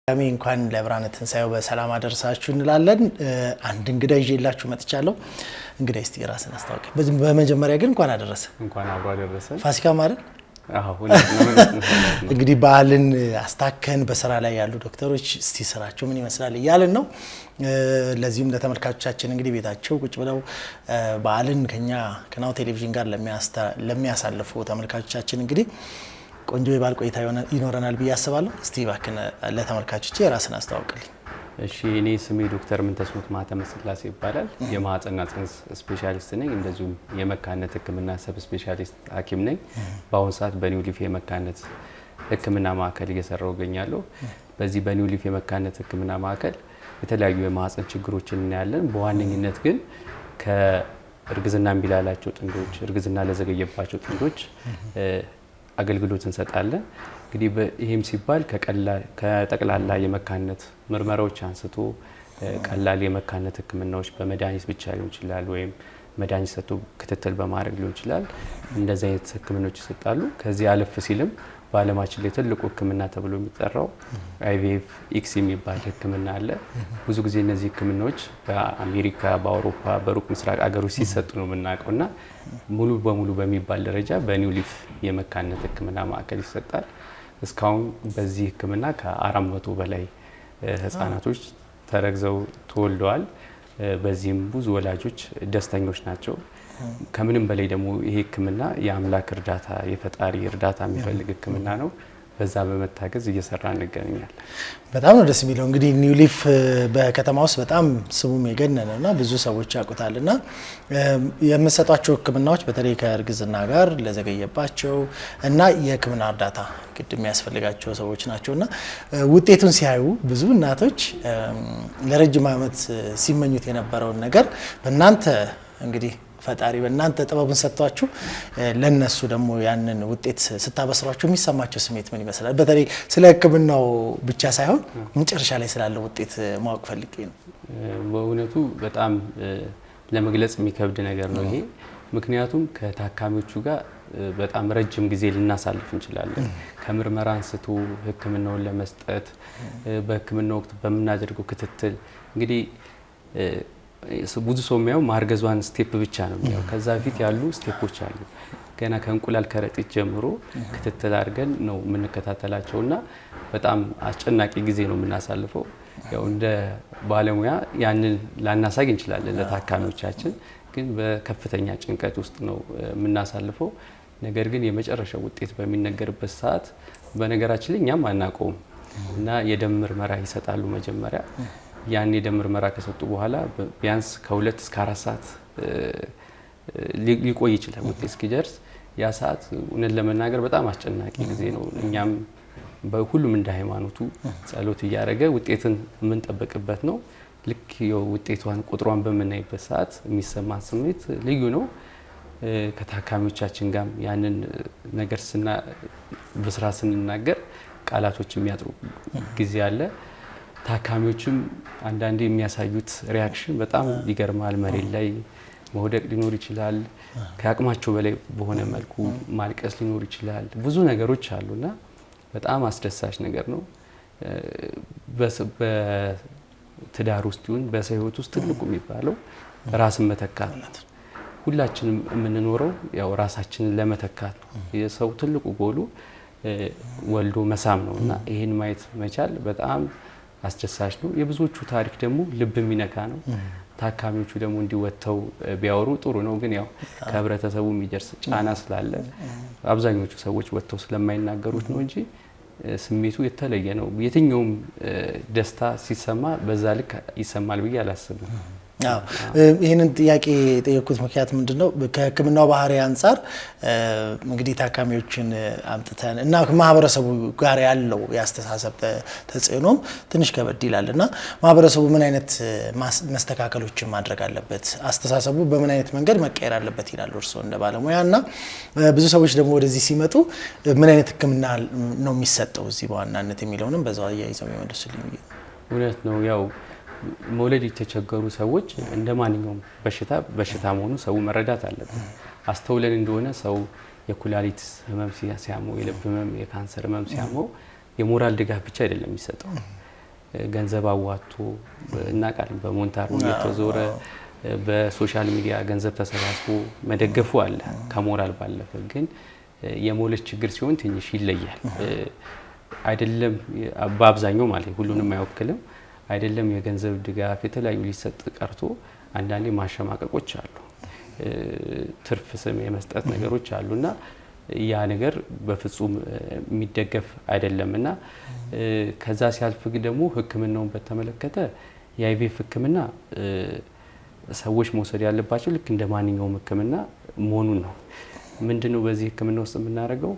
እንኳን ለብርሃነ ትንሣኤው በሰላም አደረሳችሁ እንላለን። አንድ እንግዳ ይዤላችሁ መጥቻለሁ። እንግዳ እስቲ ራስን አስተዋውቅ። በመጀመሪያ ግን እንኳን አደረሰ። እንኳን አብሮ አደረሰ። ፋሲካ ማለት አዎ እንግዲህ በዓልን አስታከን በስራ ላይ ያሉ ዶክተሮች እስቲ ስራቸው ምን ይመስላል እያልን ነው። ለዚህም ለተመልካቾቻችን እንግዲህ ቤታቸው ቁጭ ብለው በዓልን ከናሁ ቴሌቪዥን ጋር ለሚያሳልፉ ተመልካቾቻችን እንግዲህ ቆንጆ የበዓል ቆይታ ይኖረናል ብዬ አስባለሁ። እስቲ እባክህ ለተመልካቾቼ ራስን አስተዋውቅልኝ። እሺ፣ እኔ ስሜ ዶክተር ምንተስኖት ማህተመ ስላሴ ይባላል። የማህፀንና ጽንስ ስፔሻሊስት ነኝ። እንደዚሁም የመካነት ሕክምና ሰብ ስፔሻሊስት ሐኪም ነኝ። በአሁኑ ሰዓት በኒው ሊፍ የመካነት ሕክምና ማዕከል እየሰራሁ እገኛለሁ። በዚህ በኒው ሊፍ የመካነት ሕክምና ማዕከል የተለያዩ የማህፀን ችግሮችን እናያለን። በዋነኝነት ግን ከእርግዝና እምቢ ላላቸው ጥንዶች፣ እርግዝና ለዘገየባቸው ጥንዶች አገልግሎት እንሰጣለን። እንግዲህ ይሄም ሲባል ከጠቅላላ የመካነት ምርመራዎች አንስቶ ቀላል የመካነት ህክምናዎች በመድኃኒት ብቻ ሊሆን ይችላል፣ ወይም መድኃኒት ሰጥቶ ክትትል በማድረግ ሊሆን ይችላል። እንደዚህ አይነት ህክምናዎች ይሰጣሉ። ከዚህ አለፍ ሲልም በዓለማችን ላይ ትልቁ ህክምና ተብሎ የሚጠራው አይቪኤፍ ኤክስ የሚባል ህክምና አለ። ብዙ ጊዜ እነዚህ ህክምናዎች በአሜሪካ፣ በአውሮፓ፣ በሩቅ ምስራቅ አገሮች ሲሰጡ ነው የምናውቀውና ሙሉ በሙሉ በሚባል ደረጃ በኒው ሊፍ የመካነት ህክምና ማዕከል ይሰጣል። እስካሁን በዚህ ህክምና ከ400 በላይ ህጻናቶች ተረግዘው ተወልደዋል። በዚህም ብዙ ወላጆች ደስተኞች ናቸው። ከምንም በላይ ደግሞ ይሄ ህክምና የአምላክ እርዳታ የፈጣሪ እርዳታ የሚፈልግ ህክምና ነው። በዛ በመታገዝ እየሰራ እንገኛለን። በጣም ነው ደስ የሚለው። እንግዲህ ኒው ሊፍ በከተማ ውስጥ በጣም ስሙም የገነነና ብዙ ሰዎች ያውቁታልና የምሰጧቸው ህክምናዎች በተለይ ከእርግዝና ጋር ለዘገየባቸው እና የህክምና እርዳታ ግድ የሚያስፈልጋቸው ሰዎች ናቸውና ውጤቱን ሲያዩ ብዙ እናቶች ለረጅም ዓመት ሲመኙት የነበረውን ነገር በእናንተ እንግዲህ ፈጣሪ በእናንተ ጥበቡን ሰጥቷችሁ ለነሱ ደግሞ ያንን ውጤት ስታበስሯቸው የሚሰማቸው ስሜት ምን ይመስላል? በተለይ ስለ ህክምናው ብቻ ሳይሆን መጨረሻ ላይ ስላለው ውጤት ማወቅ ፈልጌ ነው። በእውነቱ በጣም ለመግለጽ የሚከብድ ነገር ነው ይሄ። ምክንያቱም ከታካሚዎቹ ጋር በጣም ረጅም ጊዜ ልናሳልፍ እንችላለን። ከምርመራ አንስቶ ህክምናውን ለመስጠት በህክምና ወቅት በምናደርገው ክትትል እንግዲህ ብዙ ሰው የሚያው ማርገዟን ስቴፕ ብቻ ነው የሚያው። ከዛ በፊት ያሉ ስቴፖች አሉ። ገና ከእንቁላል ከረጢት ጀምሮ ክትትል አድርገን ነው የምንከታተላቸውና በጣም አስጨናቂ ጊዜ ነው የምናሳልፈው። ያው እንደ ባለሙያ ያንን ላናሳይ እንችላለን ለታካሚዎቻችን፣ ግን በከፍተኛ ጭንቀት ውስጥ ነው የምናሳልፈው። ነገር ግን የመጨረሻው ውጤት በሚነገርበት ሰዓት በነገራችን ላይ እኛም አናውቀውም እና የደም ምርመራ ይሰጣሉ መጀመሪያ። ያን የደም ምርመራ ከሰጡ በኋላ ቢያንስ ከ2 እስከ 4 ሰዓት ሊቆይ ይችላል ውጤት እስኪደርስ። ያ ሰዓት እውነት ለመናገር በጣም አስጨናቂ ጊዜ ነው። እኛም በሁሉም እንደ ሃይማኖቱ ጸሎት እያደረገ ውጤትን የምንጠብቅበት ነው። ልክ ውጤቷን ቁጥሯን በምናይበት ሰዓት የሚሰማን ስሜት ልዩ ነው። ከታካሚዎቻችን ጋር ያንን ነገር በስራ ስንናገር ቃላቶች የሚያጥሩ ጊዜ አለ። ታካሚዎችም አንዳንዴ የሚያሳዩት ሪያክሽን በጣም ይገርማል። መሬት ላይ መውደቅ ሊኖር ይችላል። ከአቅማቸው በላይ በሆነ መልኩ ማልቀስ ሊኖር ይችላል። ብዙ ነገሮች አሉና በጣም አስደሳች ነገር ነው። በትዳር ውስጥ ይሁን በሰው ህይወት ውስጥ ትልቁ የሚባለው ራስን መተካት ነው። ሁላችንም የምንኖረው ያው ራሳችንን ለመተካት ነው። የሰው ትልቁ ጎሉ ወልዶ መሳም ነውና ይሄን ማየት መቻል በጣም አስደሳች ነው። የብዙዎቹ ታሪክ ደግሞ ልብ የሚነካ ነው። ታካሚዎቹ ደግሞ እንዲወተው ቢያወሩ ጥሩ ነው፣ ግን ያው ከህብረተሰቡ የሚደርስ ጫና ስላለ አብዛኞቹ ሰዎች ወተው ስለማይናገሩት ነው እንጂ ስሜቱ የተለየ ነው። የትኛውም ደስታ ሲሰማ በዛ ልክ ይሰማል ብዬ አላስብም። ይህንን ጥያቄ የጠየኩት ምክንያት ምንድነው? ከህክምናው ባህሪ አንጻር እንግዲህ ታካሚዎችን አምጥተን እና ማህበረሰቡ ጋር ያለው ያስተሳሰብ ተጽዕኖም ትንሽ ከበድ ይላልና ማህበረሰቡ ምን አይነት መስተካከሎችን ማድረግ አለበት፣ አስተሳሰቡ በምን አይነት መንገድ መቀየር አለበት ይላሉ እርስዎ እንደ ባለሙያና ብዙ ሰዎች ደግሞ ወደዚህ ሲመጡ ምን አይነት ህክምና ነው የሚሰጠው እዚህ በዋናነት የሚለውንም በዛው አያይዘው ይመልሱልኝ። እውነት ነው። ያው መውለድ የተቸገሩ ሰዎች እንደማንኛውም በሽታ መሆኑ ሰው መረዳት አለበት። አስተውለን እንደሆነ ሰው የኩላሊት ህመም ሲያመው፣ የልብ ህመም፣ የካንሰር ህመም ሲያመው የሞራል ድጋፍ ብቻ አይደለም የሚሰጠው። ገንዘብ አዋጥቶ እናውቃለን። በሞንታርቦ እየተዞረ በሶሻል ሚዲያ ገንዘብ ተሰባስቦ መደገፉ አለ ከሞራል ባለፈ። ግን የመውለድ ችግር ሲሆን ትንሽ ይለያል አይደለም፣ በአብዛኛው ማለት ሁሉንም አይወክልም አይደለም። የገንዘብ ድጋፍ የተለያዩ ሊሰጥ ቀርቶ አንዳንዴ ማሸማቀቆች አሉ፣ ትርፍ ስም የመስጠት ነገሮች አሉና ያ ነገር በፍጹም የሚደገፍ አይደለምና ከዛ ሲያልፍ ደግሞ ሕክምናውን በተመለከተ የአይቪኤፍ ሕክምና ሰዎች መውሰድ ያለባቸው ልክ እንደ ማንኛውም ሕክምና መሆኑን ነው። ምንድነው በዚህ ሕክምና ውስጥ የምናደርገው?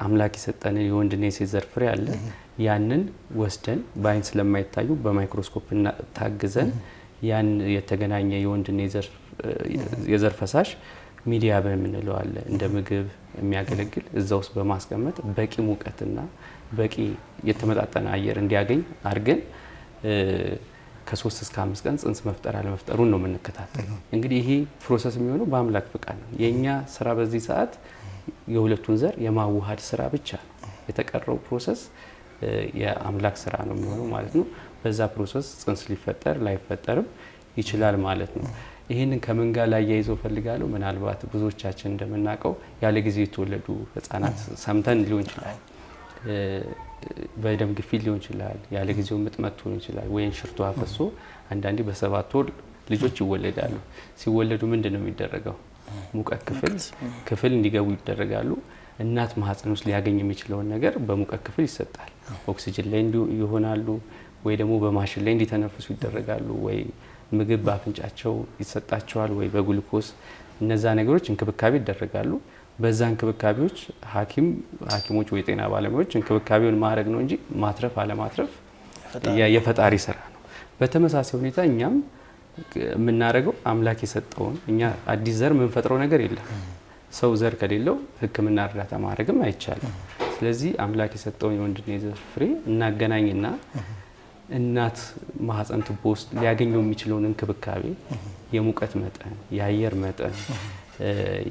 አምላክ የሰጠን የወንድና የሴት ዘር ፍሬ አለ። ያንን ወስደን በአይን ስለማይታዩ በማይክሮስኮፕ ታግዘን ያን የተገናኘ የወንድና የዘር ፈሳሽ ሚዲያ በምንለው አለ እንደ ምግብ የሚያገለግል እዛ ውስጥ በማስቀመጥ በቂ ሙቀትና በቂ የተመጣጠነ አየር እንዲያገኝ አድርገን ከ3 እስከ 5 ቀን ጽንስ መፍጠር አለመፍጠሩን ነው የምንከታተለው። እንግዲህ ይሄ ፕሮሰስ የሚሆነው በአምላክ ፍቃድ ነው። የኛ ስራ በዚህ ሰዓት የሁለቱን ዘር የማዋሃድ ስራ ብቻ ነው። የተቀረው ፕሮሰስ የአምላክ ስራ ነው የሚሆነው ማለት ነው። በዛ ፕሮሰስ ጽንስ ሊፈጠር ላይፈጠርም ይችላል ማለት ነው። ይህንን ከምን ጋር ላያይዘው ፈልጋለሁ? ምናልባት ብዙዎቻችን እንደምናውቀው ያለ ጊዜ የተወለዱ ህፃናት ሰምተን ሊሆን ይችላል፣ በደም ግፊት ሊሆን ይችላል፣ ያለ ጊዜው ምጥ መጥቶ ሊሆን ይችላል፣ ወይም ሽርቷ አፈሶ አንዳንዴ በ7 ወር ልጆች ይወለዳሉ። ሲወለዱ ምንድን ነው የሚደረገው? ሙቀት ክፍል እንዲገቡ ይደረጋሉ። እናት ማህፀን ውስጥ ሊያገኝ የሚችለውን ነገር በሙቀት ክፍል ይሰጣል። ኦክሲጅን ላይ ይሆናሉ፣ ወይ ደግሞ በማሽን ላይ እንዲተነፍሱ ይደረጋሉ፣ ወይ ምግብ በአፍንጫቸው ይሰጣቸዋል፣ ወይ በግሉኮስ። እነዛ ነገሮች እንክብካቤ ይደረጋሉ። በዛ እንክብካቤዎች ሐኪሞች ወይ ጤና ባለሙያዎች እንክብካቤውን ማድረግ ነው እንጂ ማትረፍ አለማትረፍ የፈጣሪ ስራ ነው። በተመሳሳይ ሁኔታ እኛም የምናደርገው አምላክ የሰጠውን እኛ አዲስ ዘር የምንፈጥረው ነገር የለም። ሰው ዘር ከሌለው ሕክምና እርዳታ ማድረግም አይቻልም። ስለዚህ አምላክ የሰጠውን የወንድና የዘር ፍሬ እናገናኝና እናት ማህፀን ቱቦ ውስጥ ሊያገኘው የሚችለውን እንክብካቤ የሙቀት መጠን፣ የአየር መጠን፣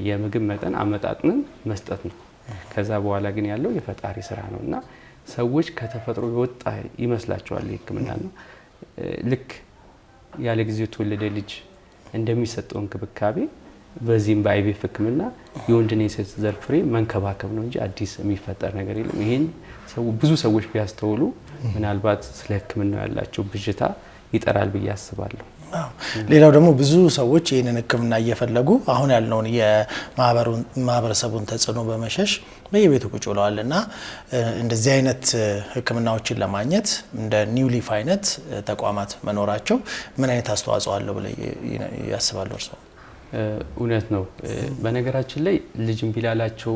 የምግብ መጠን አመጣጥንን መስጠት ነው። ከዛ በኋላ ግን ያለው የፈጣሪ ስራ ነው እና ሰዎች ከተፈጥሮ የወጣ ይመስላቸዋል ሕክምና ነው። ልክ ያለ ጊዜ የተወለደ ልጅ እንደሚሰጠው እንክብካቤ በዚህም በአይቪኤፍ ሕክምና የወንድና የሴት ዘር ፍሬ መንከባከብ ነው እንጂ አዲስ የሚፈጠር ነገር የለም። ይሄን ብዙ ሰዎች ቢያስተውሉ ምናልባት ስለ ሕክምና ያላቸው ብዥታ ይጠራል ብዬ አስባለሁ። ሌላው ደግሞ ብዙ ሰዎች ይህንን ሕክምና እየፈለጉ አሁን ያለውን የማህበረሰቡን ተጽዕኖ በመሸሽ በየቤቱ ቁጭ ብለዋል እና እንደዚህ አይነት ሕክምናዎችን ለማግኘት እንደ ኒው ሊፍ አይነት ተቋማት መኖራቸው ምን አይነት አስተዋጽኦ አለው ብለው ያስባሉ እርስዎ? እውነት ነው። በነገራችን ላይ ልጅ እምቢ ላላቸው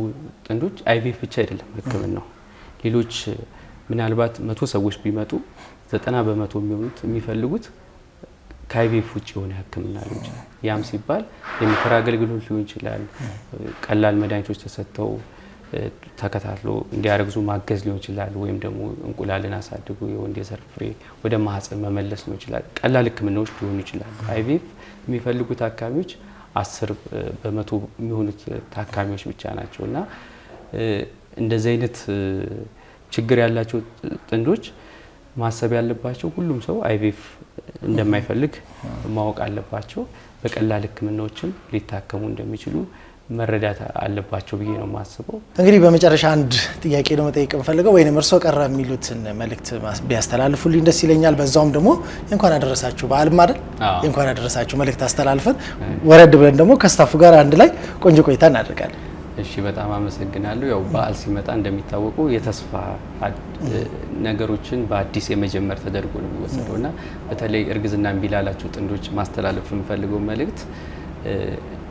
ጥንዶች አይቪኤፍ ብቻ አይደለም ሕክምናው። ሌሎች ምናልባት 100 ሰዎች ቢመጡ 90 በመቶ የሚሆኑት የሚፈልጉት ከአይቪኤፍ ውጭ የሆነ ሕክምና ሊሆን ይችላል። ያም ሲባል የምክር አገልግሎት ሊሆን ይችላል። ቀላል መድኃኒቶች ተሰጥተው ተከታትሎ እንዲያረግዙ ማገዝ ሊሆን ይችላል። ወይም ደግሞ እንቁላልን አሳድጎ የወንድ የዘር ፍሬ ወደ ማህፀን መመለስ ሊሆን ይችላል። ቀላል ሕክምናዎች ሊሆኑ ይችላሉ። አይቪኤፍ የሚፈልጉ ታካሚዎች 10 በመቶ የሚሆኑት ታካሚዎች ብቻ ናቸው እና እንደዚህ አይነት ችግር ያላቸው ጥንዶች ማሰብ ያለባቸው ሁሉም ሰው አይቪኤፍ እንደማይፈልግ ማወቅ አለባቸው። በቀላል ሕክምናዎችም ሊታከሙ እንደሚችሉ መረዳት አለባቸው ብዬ ነው የማስበው። እንግዲህ በመጨረሻ አንድ ጥያቄ ነው መጠየቅ የምፈልገው ወይንም እርስዎ ቀረ የሚሉትን መልእክት ቢያስተላልፉልኝ ደስ ይለኛል። በዛውም ደግሞ እንኳን አደረሳችሁ በዓልም አይደል? እንኳን አደረሳችሁ መልእክት አስተላልፈን ወረድ ብለን ደግሞ ከስታፉ ጋር አንድ ላይ ቆንጆ ቆይታ እናደርጋለን። እሺ፣ በጣም አመሰግናለሁ። ያው በዓል ሲመጣ እንደሚታወቀው የተስፋ ነገሮችን በአዲስ የመጀመር ተደርጎ ነው የሚወሰደው እና በተለይ እርግዝና እምቢ ላላቸው ጥንዶች ማስተላለፍ የምፈልገው መልእክት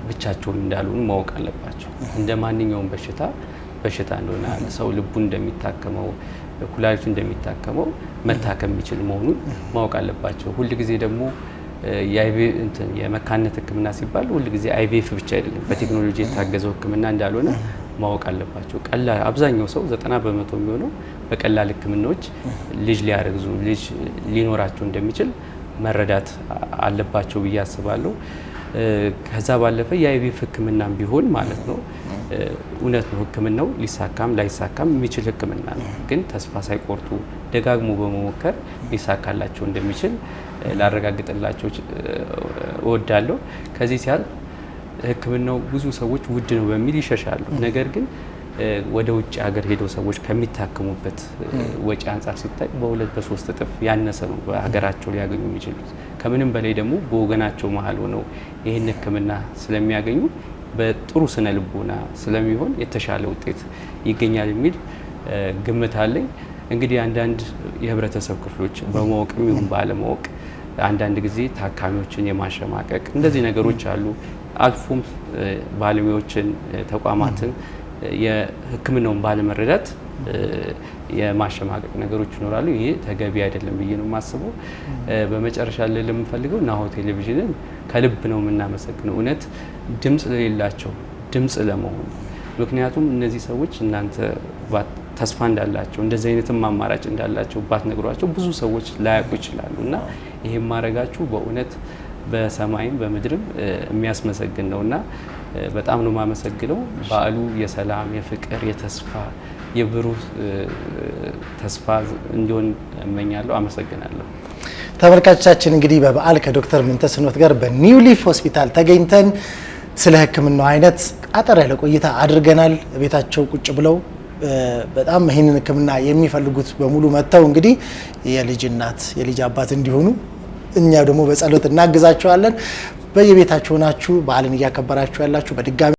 ብቻቸውን እንዳልሆኑ ማወቅ አለባቸው። እንደ ማንኛውም በሽታ እንደሆነ ሰው ልቡ እንደሚታከመው ኩላሊቱ እንደሚታከመው መታከም የሚችል መሆኑን ማወቅ አለባቸው። ሁል ጊዜ ደግሞ የመካንነት ሕክምና ሲባል ሁል ጊዜ አይቪኤፍ ብቻ አይደለም፣ በቴክኖሎጂ የታገዘው ሕክምና እንዳልሆነ ማወቅ አለባቸው። ቀላል አብዛኛው ሰው 90 በመቶ የሚሆነው በቀላል ሕክምናዎች ልጅ ሊያረግዙ ልጅ ሊኖራቸው እንደሚችል መረዳት አለባቸው ብዬ አስባለሁ። ከዛ ባለፈ የአይቪኤፍ ሕክምናም ቢሆን ማለት ነው እውነት ነው ሕክምናው ሊሳካም ላይሳካም የሚችል ሕክምና ነው። ግን ተስፋ ሳይቆርጡ ደጋግሞ በመሞከር ሊሳካላቸው እንደሚችል ላረጋግጥላቸው እወዳለሁ። ከዚህ ሲያልፍ ሕክምናው ብዙ ሰዎች ውድ ነው በሚል ይሸሻሉ። ነገር ግን ወደ ውጭ ሀገር ሄደው ሰዎች ከሚታከሙበት ወጪ አንጻር ሲታይ በ2 በ3 እጥፍ ያነሰ ነው በሀገራቸው ሊያገኙ የሚችሉት። ከምንም በላይ ደግሞ በወገናቸው መሀል ሆነው ይህን ሕክምና ስለሚያገኙ በጥሩ ስነ ልቦና ስለሚሆን የተሻለ ውጤት ይገኛል የሚል ግምት አለኝ። እንግዲህ አንዳንድ የህብረተሰብ ክፍሎች በማወቅም ይሁን ባለማወቅ አንዳንድ ጊዜ ታካሚዎችን የማሸማቀቅ እንደዚህ ነገሮች አሉ። አልፎም ባለሙያዎችን ተቋማትን የሕክምናውን ባለመረዳት የማሸማቀቅ ነገሮች ይኖራሉ። ይሄ ተገቢ አይደለም ብዬ ነው የማስበው። በመጨረሻ ላይ ለምንፈልገው ናሁ ቴሌቪዥንን ከልብ ነው የምናመሰግነው፣ እውነት ድምጽ ለሌላቸው ድምጽ ለመሆኑ። ምክንያቱም እነዚህ ሰዎች እናንተ ተስፋ እንዳላቸው እንደዚህ አይነትም አማራጭ እንዳላቸው ባትነግሯቸው ብዙ ሰዎች ላያውቁ ይችላሉ እና ይሄን ማድረጋችሁ በእውነት በሰማይም በምድርም የሚያስመሰግን ነውና በጣም ነው የማመሰግነው። በዓሉ የሰላም፣ የፍቅር፣ የተስፋ የብሩህ ተስፋ እንዲሆን እመኛለሁ። አመሰግናለሁ። ተመልካቾቻችን እንግዲህ በበዓል ከዶክተር ምንተስኖት ጋር በኒው ሊፍ ሆስፒታል ተገኝተን ስለ ሕክምናው አይነት አጠር ያለ ቆይታ አድርገናል። ቤታቸው ቁጭ ብለው በጣም ይህንን ሕክምና የሚፈልጉት በሙሉ መጥተው እንግዲህ የልጅ እናት የልጅ አባት እንዲሆኑ እኛ ደግሞ በጸሎት እናግዛቸዋለን። በየቤታችሁ ናችሁ በዓልን እያከበራችሁ ያላችሁ በድጋሚ